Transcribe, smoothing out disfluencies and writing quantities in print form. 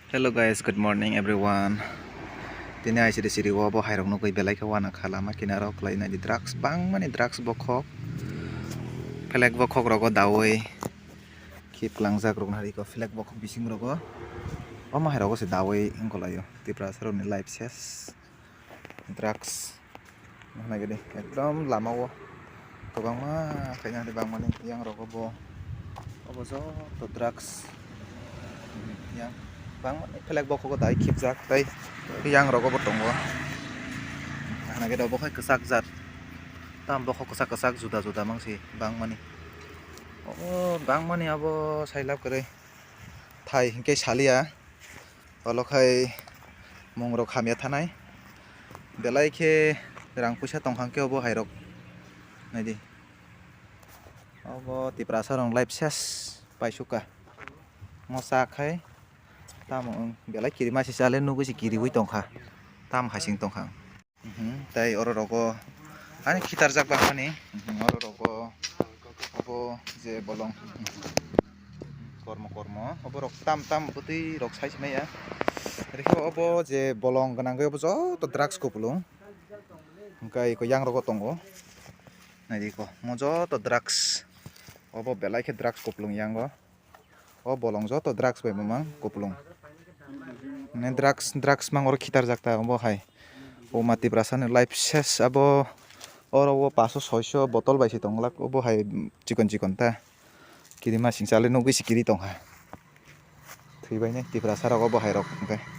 Hello guys, good morning everyone. Tini ay siri wo bo hairok no koi belai ka wana khalama kinaro klai na di drugs bang mani drugs bokhok flag bokhok rogo dawai khip langjak rok nari ko flag bokhok bising rogo o ma hairok se dawai ingkolayo tipra saro ni life ses drugs mana gede ekdom lama wo kobang ma kayaknya di bang mani yang rogo bo obo zo to drugs yang bang mani flag bokhok dai khipjak tai yang rogo bo tongo nah kita bokai kesak zat tam bokok kesak juda mangsi bang mani oh bang mani abo sailap kere thai hingke salia olokai mongro khamya thanai belai ke rang puisa tongkhangke obo hairok naidi obo tiprasa rong life ses paisuka mosa khai tam belai kiri masi sale nugu si kiri wi tongkha tam hasing tongkhang tai oro rogo ani khitar jak bang mani oro rogo obo je bolong kormo obo rok tam putih rok size mai ya rekho obo je bolong ganang obo jo to drugs kopulung kai ko yang rogo tongo nai ko mojo to drugs obo belai ke drugs kopulung yango o bolong jo to drugs bai mamang kopulung ne drugs mang oro khitar jakta obo hai o mati prasane life ses abo oro o 500 600 botol bai si tonglak obo hai chikon ta kiri masing sale nugui si kiri tongha thui bai ne tipra sarok obo hai rok okay